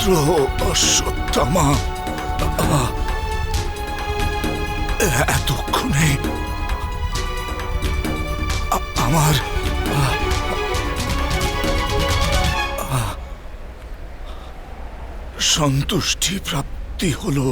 অশ্বত্থামা, এতক্ষণে আমার সন্তুষ্টি প্রাপ্তি হলো।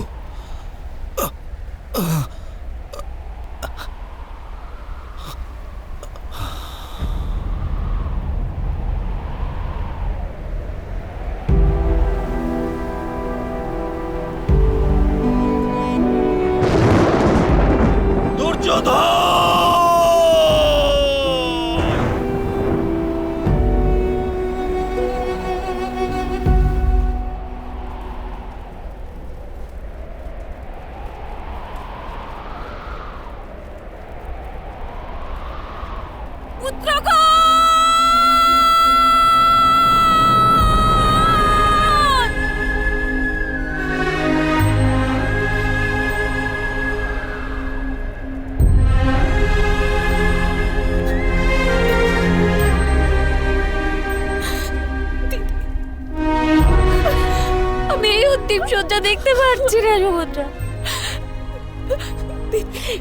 সজ্জা দেখতে পাচ্ছি না সুভদ্রা।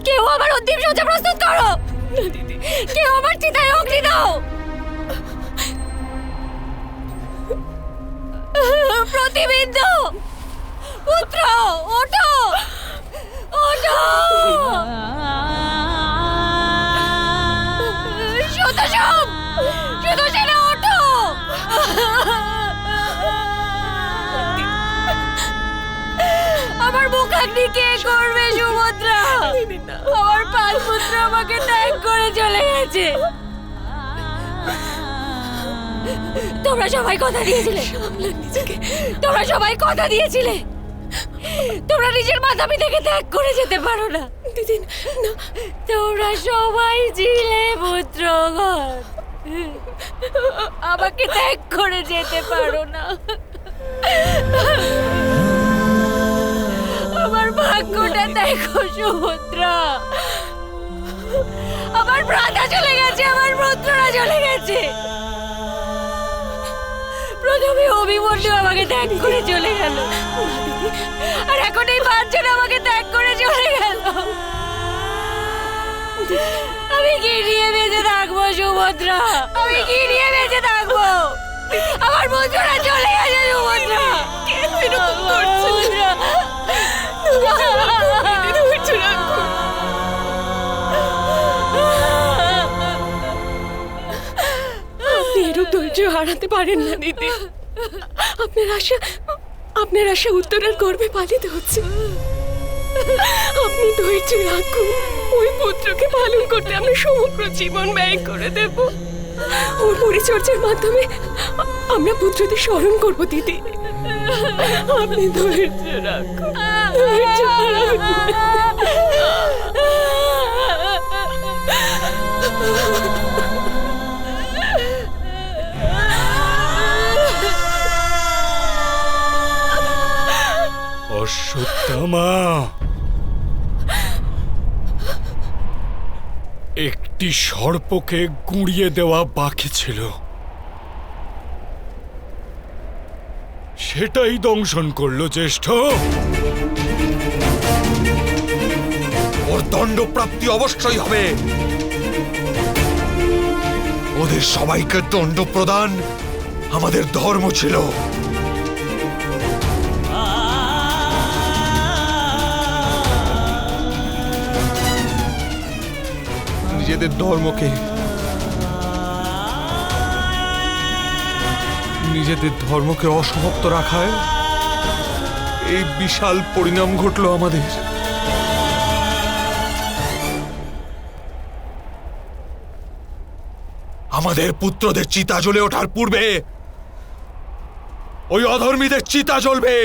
কেউ আমার অন্তিম সজ্জা প্রস্তুত করো। কেউ আমার চিতায় অগ্নি দাও। প্রতিবিন্দু পুত্র ওঠো, ওঠো। সুতোষম, সুতোষেনা ওঠো। আমার মুখাগ্নি কে করবে সুভদ্রা? আমার পাঁচ পুত্র আমাকে ত্যাগ করে চলে গেছে। তোমরা সবাই কথা দিয়েছিলে, তোমরা সবাই কথা দিয়েছিলে তোমরা নিজের মাথাপি থেকে ত্যাগ করে যেতে পারো না। দিদি না, তোমরা সবাই ছিলে পুত্রগণ, আমাকে ত্যাগ করে যেতে পারো না। আমার ভাগ্যটা দেখো সুভদ্রা, আমার ভ্রাতা চলে গেছে, আমার পুত্ররা চলে গেছে। প্রথমে অভিমন্যু আমাকে ত্যাগ করে চলে গেল, আর এখন এই পাঁচজন আমাকে ত্যাগ করে চলে গেল। আমি কি নিয়ে বেঁচে থাকবো সুভদ্রা? আমি কি নিয়ে বেঁচে থাকবো? আমার পুত্ররা চলে গেছে সুভদ্রা। আপনি এরূপ ধৈর্য হারাতে পারেন না দিদি। আপনার আশা উত্তরের গর্ভে পালিত হচ্ছে। আপনি ধৈর্য রাখুন। ওই পুত্রকে পালন করতে আমরা সমগ্র জীবন ব্যয় করে দেব। ওর পরিচর্যার মাধ্যমে আমরা পুত্রদের স্মরণ করব দিদি। আপনি ধৈর্য রাখুন, ধৈর্য হারাবেন না। অশ্বত্থামা, একটি সর্পকে গুঁড়িয়ে দেওয়া বাকি ছিল, সেটাই দংশন করলো জ্যেষ্ঠ। ওর দণ্ডপ্রাপ্তি অবশ্যই হবে। ওদের সবাইকে দণ্ড প্রদান আমাদের ধর্ম ছিল। নিজেদের ধর্মকে অসমাপ্ত রাখায় এই বিশাল পরিণাম ঘটলো আমাদের। আমাদের পুত্রদের চিতা জ্বলে ওঠার পূর্বে ওই অধর্মীদের চিতা জ্বলবে।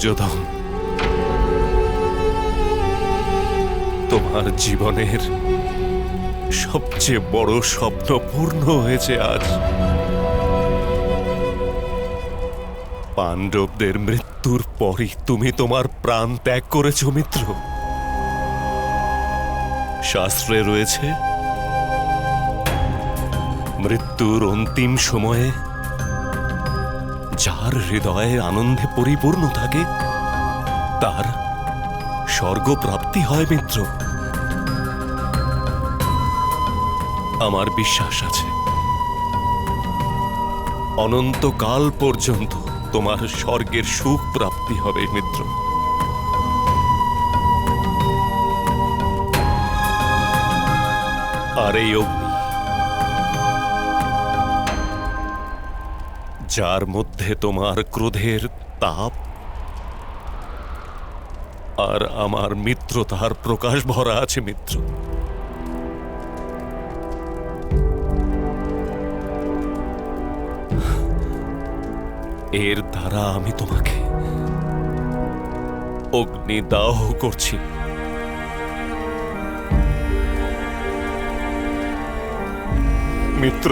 দুর্যোধন, তোমার জীবনের সবচেয়ে বড় স্বপ্ন পূর্ণ হয়েছে আজ। পাণ্ডবদের মৃত্যুর পরই তুমি তোমার প্রাণ ত্যাগ করেছ মিত্র। শাস্ত্রে রয়েছে, মৃত্যুর অন্তিম সময়ে যার হৃদয়ে আনন্দে পরিপূর্ণ থাকে তার স্বর্গপ্রাপ্তি হয় মিত্র। আমার বিশ্বাস আছে অনন্তকাল পর্যন্ত তোমার স্বর্গের সুখ প্রাপ্তি হবে মিত্র। আর এই অগ্নি, যার মধ্যে তোমার ক্রোধের তাপ আর আমার মিত্রতার প্রকাশ ভরা আছে মিত্র। এর দ্বারা আমি তোমাকে অগ্নিদাহ করছি। মিত্র,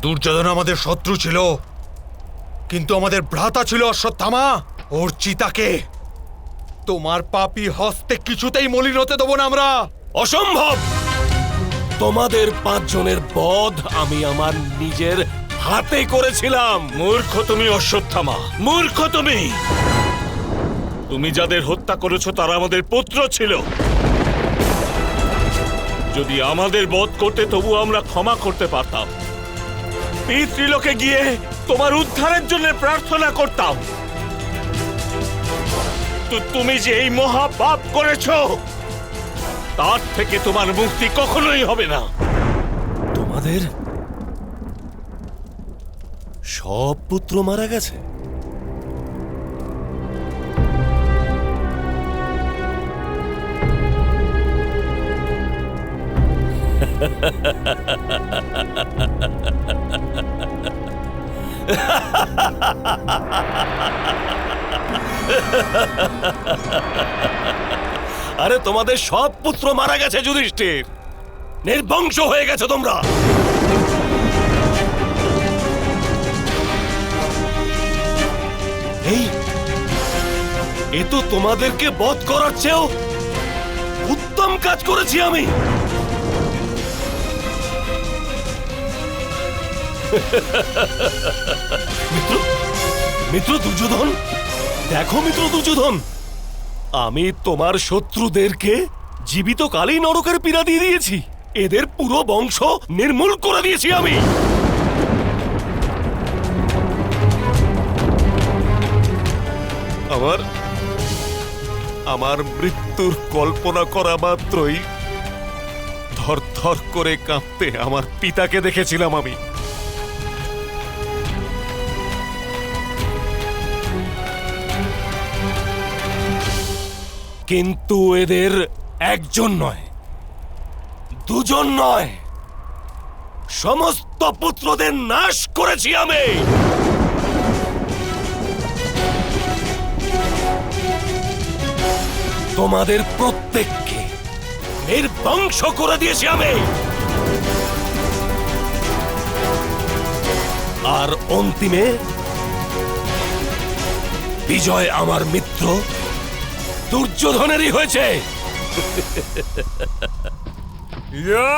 দুর্যোধন আমাদের শত্রু ছিল, কিন্তু আমাদের ভ্রাতা ছিল অশ্বত্থামা। ওর চিতাকে তোমার পাপী হস্তে কিছুতেই মলিন হতে দেবো না আমরা। অসম্ভব! তোমাদের 5 জনের বধ আমি আমার নিজের হাতে করেছিলাম। মূর্খ তুমি অশ্বত্থামা, মূর্খ তুমি। তুমি যাদের হত্যা করেছো তারা আমাদের পুত্র ছিল। যদি আমাদের বধ করতে তবু আমরা ক্ষমা করতে পারতাম। পিতৃলোকে গিয়ে তোমার উদ্ধারের জন্য প্রার্থনা করতাম। তুমি যে এই মহা পাপ করেছো তার থেকে তোমার মুক্তি কখনোই হবে না। তোমাদের সব পুত্র মারা গেছে? আরে তোমাদের সব পুত্র মারা গেছে যুধিষ্ঠির। নির্বংশ হয়ে গেছে তোমরা। এ তো তোমাদেরকে বধ করার চেয়েও উত্তম কাজ করেছি আমি। মিত্র, মিত্র দুর্যোধন, দেখো মিত্র দুর্যোধন, আমি তোমার শত্রুদেরকে জীবিত কালেই নরকের পীড়া দিয়ে দিয়েছি। এদের পুরো বংশ নির্মূল করে দিয়েছি আমি। আমার মৃত্যুর কল্পনা করা মাত্রই থর থর করে কাঁপতে আমার পিতাকে দেখেছিলাম আমি। কিন্তু এদের একজন নয়, দুজন নয়, সমস্ত পুত্রদের নাশ করেছি আমি। তোমাদের প্রত্যেককে নির্বংশ করে দিয়েছি আমি। আর অন্তিমে বিজয় আমার মিত্র দুর্যোধনেরই হয়েছে। ইয়া!